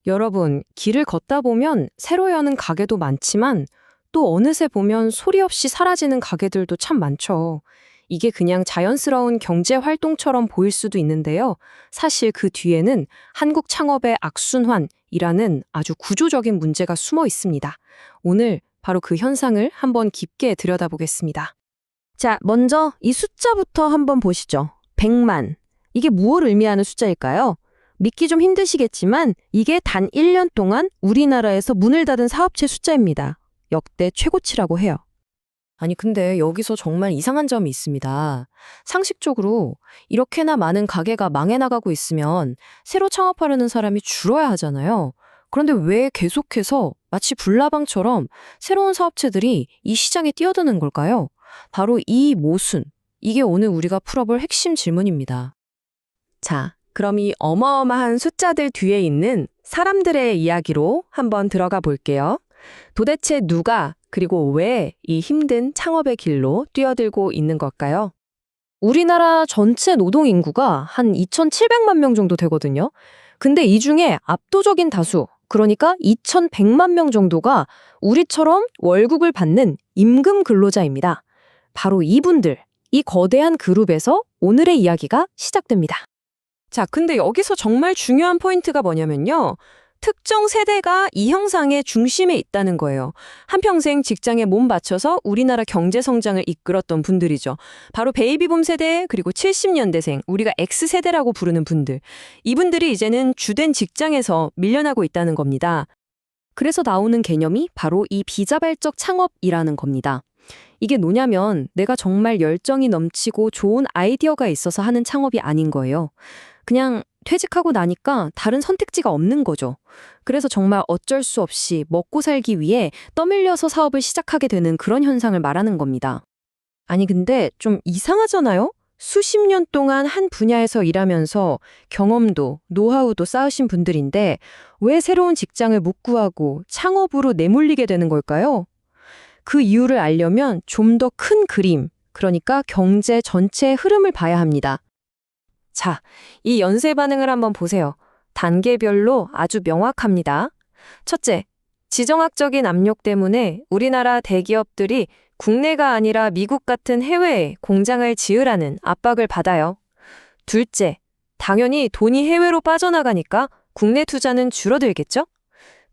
여러분, 길을 걷다 보면 새로 여는 가게도 많지만 또 어느새 보면 소리 없이 사라지는 가게들도 참 많죠. 이게 그냥 자연스러운 경제 활동처럼 보일 수도 있는데요. 사실 그 뒤에는 한국 창업의 악순환이라는 아주 구조적인 문제가 숨어 있습니다. 오늘 바로 그 현상을 한번 깊게 들여다보겠습니다. 자, 먼저 이 숫자부터 한번 보시죠. 100만. 이게 무엇을 의미하는 숫자일까요? 믿기 좀 힘드시겠지만 이게 단 1년 동안 우리나라에서 문을 닫은 사업체 숫자입니다. 역대 최고치라고 해요. 아니, 근데 여기서 정말 이상한 점이 있습니다. 상식적으로 이렇게나 많은 가게가 망해 나가고 있으면 새로 창업하려는 사람이 줄어야 하잖아요. 그런데 왜 계속해서 마치 불나방처럼 새로운 사업체들이 이 시장에 뛰어드는 걸까요? 바로 이 모순, 이게 오늘 우리가 풀어볼 핵심 질문입니다. 자, 그럼 이 어마어마한 숫자들 뒤에 있는 사람들의 이야기로 한번 들어가 볼게요. 도대체 누가 그리고 왜 이 힘든 창업의 길로 뛰어들고 있는 걸까요? 우리나라 전체 노동 인구가 한 2,700만 명 정도 되거든요. 근데 이 중에 압도적인 다수, 그러니까 2,100만 명 정도가 우리처럼 월급을 받는 임금 근로자입니다. 바로 이분들, 이 거대한 그룹에서 오늘의 이야기가 시작됩니다. 자, 근데 여기서 정말 중요한 포인트가 뭐냐면요. 특정 세대가 이 형상의 중심에 있다는 거예요. 한평생 직장에 몸 바쳐서 우리나라 경제 성장을 이끌었던 분들이죠. 바로 베이비붐 세대 그리고 70년대생, 우리가 X세대라고 부르는 분들. 이분들이 이제는 주된 직장에서 밀려나고 있다는 겁니다. 그래서 나오는 개념이 바로 이 비자발적 창업이라는 겁니다. 이게 뭐냐면 내가 정말 열정이 넘치고 좋은 아이디어가 있어서 하는 창업이 아닌 거예요. 그냥 퇴직하고 나니까 다른 선택지가 없는 거죠. 그래서 정말 어쩔 수 없이 먹고 살기 위해 떠밀려서 사업을 시작하게 되는 그런 현상을 말하는 겁니다. 아니 근데 좀 이상하잖아요? 수십 년 동안 한 분야에서 일하면서 경험도, 노하우도 쌓으신 분들인데 왜 새로운 직장을 못 구하고 창업으로 내몰리게 되는 걸까요? 그 이유를 알려면 좀 더 큰 그림, 그러니까 경제 전체의 흐름을 봐야 합니다. 자, 이 연쇄 반응을 한번 보세요. 단계별로 아주 명확합니다. 첫째, 지정학적인 압력 때문에 우리나라 대기업들이 국내가 아니라 미국 같은 해외에 공장을 지으라는 압박을 받아요. 둘째, 당연히 돈이 해외로 빠져나가니까 국내 투자는 줄어들겠죠?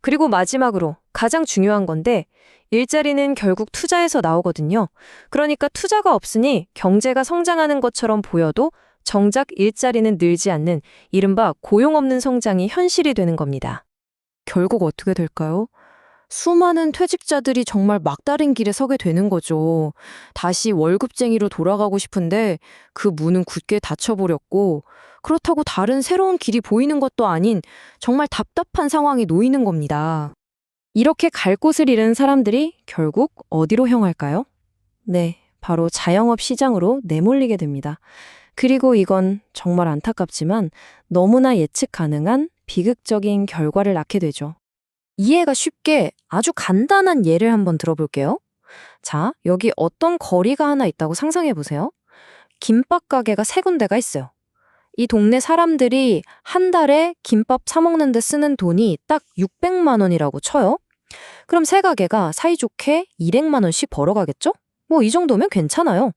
그리고 마지막으로 가장 중요한 건데 일자리는 결국 투자에서 나오거든요. 그러니까 투자가 없으니 경제가 성장하는 것처럼 보여도 정작 일자리는 늘지 않는 이른바 고용 없는 성장이 현실이 되는 겁니다. 결국 어떻게 될까요? 수많은 퇴직자들이 정말 막다른 길에 서게 되는 거죠. 다시 월급쟁이로 돌아가고 싶은데 그 문은 굳게 닫혀버렸고 그렇다고 다른 새로운 길이 보이는 것도 아닌 정말 답답한 상황에 놓이는 겁니다. 이렇게 갈 곳을 잃은 사람들이 결국 어디로 향할까요? 네, 바로 자영업 시장으로 내몰리게 됩니다. 그리고 이건 정말 안타깝지만 너무나 예측 가능한 비극적인 결과를 낳게 되죠. 이해가 쉽게 아주 간단한 예를 한번 들어볼게요. 자, 여기 어떤 거리가 하나 있다고 상상해 보세요. 김밥 가게가 세 군데가 있어요. 이 동네 사람들이 한 달에 김밥 사 먹는데 쓰는 돈이 딱 600만 원이라고 쳐요. 그럼 세 가게가 사이좋게 200만 원씩 벌어가겠죠? 뭐 이 정도면 괜찮아요.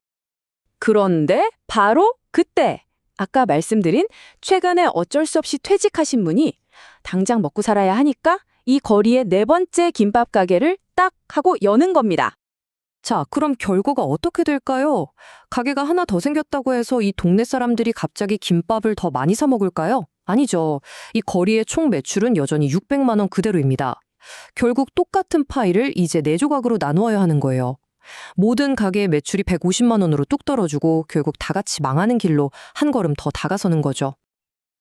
그런데 바로 그때 아까 말씀드린 최근에 어쩔 수 없이 퇴직하신 분이 당장 먹고 살아야 하니까 이 거리의 네 번째 김밥 가게를 딱 하고 여는 겁니다. 자, 그럼 결과가 어떻게 될까요? 가게가 하나 더 생겼다고 해서 이 동네 사람들이 갑자기 김밥을 더 많이 사 먹을까요? 아니죠. 이 거리의 총 매출은 여전히 600만 원 그대로입니다. 결국 똑같은 파이를 이제 4조각으로 나누어야 하는 거예요. 모든 가게의 매출이 150만 원으로 뚝 떨어지고 결국 다 같이 망하는 길로 한 걸음 더 다가서는 거죠.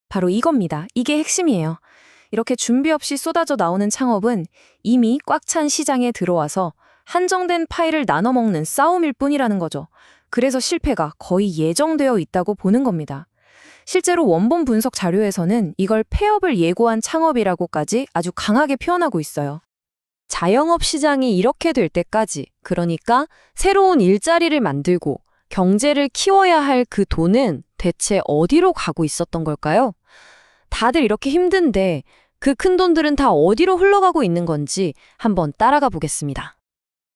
바로 이겁니다. 이게 핵심이에요. 이렇게 준비 없이 쏟아져 나오는 창업은 이미 꽉 찬 시장에 들어와서 한정된 파이를 나눠 먹는 싸움일 뿐이라는 거죠. 그래서 실패가 거의 예정되어 있다고 보는 겁니다. 실제로 원본 분석 자료에서는 이걸 폐업을 예고한 창업이라고까지 아주 강하게 표현하고 있어요. 자영업 시장이 이렇게 될 때까지, 그러니까 새로운 일자리를 만들고 경제를 키워야 할 그 돈은 대체 어디로 가고 있었던 걸까요? 다들 이렇게 힘든데 그 큰 돈들은 다 어디로 흘러가고 있는 건지 한번 따라가 보겠습니다.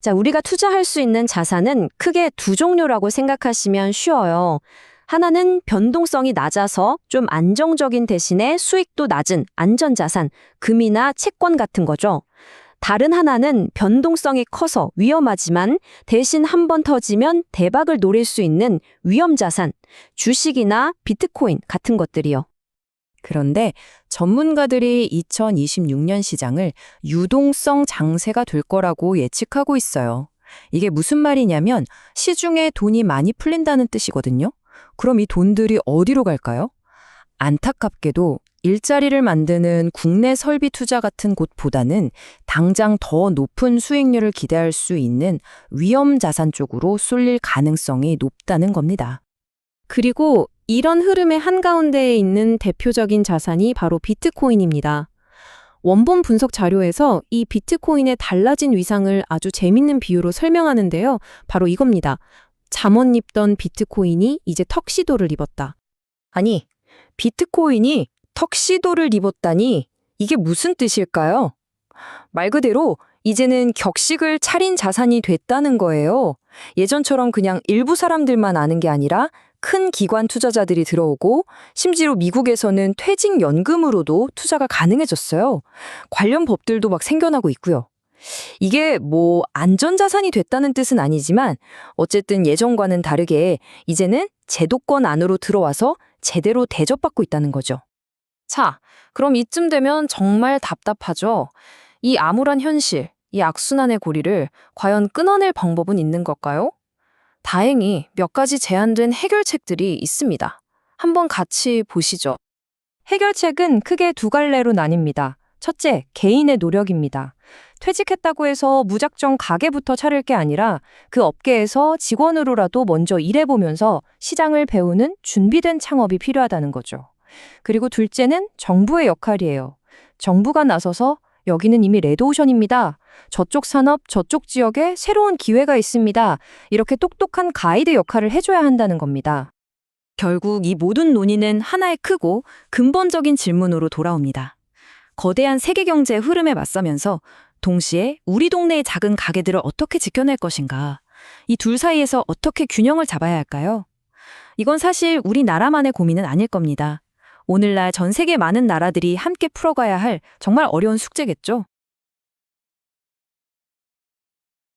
자, 우리가 투자할 수 있는 자산은 크게 두 종류라고 생각하시면 쉬워요. 하나는 변동성이 낮아서 좀 안정적인 대신에 수익도 낮은 안전자산, 금이나 채권 같은 거죠. 다른 하나는 변동성이 커서 위험하지만 대신 한 번 터지면 대박을 노릴 수 있는 위험자산, 주식이나 비트코인 같은 것들이요. 그런데 전문가들이 2026년 시장을 유동성 장세가 될 거라고 예측하고 있어요. 이게 무슨 말이냐면 시중에 돈이 많이 풀린다는 뜻이거든요. 그럼 이 돈들이 어디로 갈까요? 안타깝게도 일자리를 만드는 국내 설비 투자 같은 곳보다는 당장 더 높은 수익률을 기대할 수 있는 위험 자산 쪽으로 쏠릴 가능성이 높다는 겁니다. 그리고 이런 흐름의 한가운데에 있는 대표적인 자산이 바로 비트코인입니다. 원본 분석 자료에서 이 비트코인의 달라진 위상을 아주 재밌는 비유로 설명하는데요. 바로 이겁니다. 잠옷 입던 비트코인이 이제 턱시도를 입었다. 아니, 비트코인이 턱시도를 입었다니 이게 무슨 뜻일까요? 말 그대로 이제는 격식을 차린 자산이 됐다는 거예요. 예전처럼 그냥 일부 사람들만 아는 게 아니라 큰 기관 투자자들이 들어오고 심지어 미국에서는 퇴직연금으로도 투자가 가능해졌어요. 관련 법들도 막 생겨나고 있고요. 이게 뭐 안전자산이 됐다는 뜻은 아니지만 어쨌든 예전과는 다르게 이제는 제도권 안으로 들어와서 제대로 대접받고 있다는 거죠. 자, 그럼 이쯤 되면 정말 답답하죠? 이 암울한 현실, 이 악순환의 고리를 과연 끊어낼 방법은 있는 걸까요? 다행히 몇 가지 제안된 해결책들이 있습니다. 한번 같이 보시죠. 해결책은 크게 두 갈래로 나뉩니다. 첫째, 개인의 노력입니다. 퇴직했다고 해서 무작정 가게부터 차릴 게 아니라 그 업계에서 직원으로라도 먼저 일해보면서 시장을 배우는 준비된 창업이 필요하다는 거죠. 그리고 둘째는 정부의 역할이에요. 정부가 나서서 여기는 이미 레드오션입니다. 저쪽 산업, 저쪽 지역에 새로운 기회가 있습니다. 이렇게 똑똑한 가이드 역할을 해줘야 한다는 겁니다. 결국 이 모든 논의는 하나의 크고 근본적인 질문으로 돌아옵니다. 거대한 세계 경제의 흐름에 맞서면서 동시에 우리 동네의 작은 가게들을 어떻게 지켜낼 것인가? 이 둘 사이에서 어떻게 균형을 잡아야 할까요? 이건 사실 우리나라만의 고민은 아닐 겁니다. 오늘날 전 세계 많은 나라들이 함께 풀어가야 할 정말 어려운 숙제겠죠?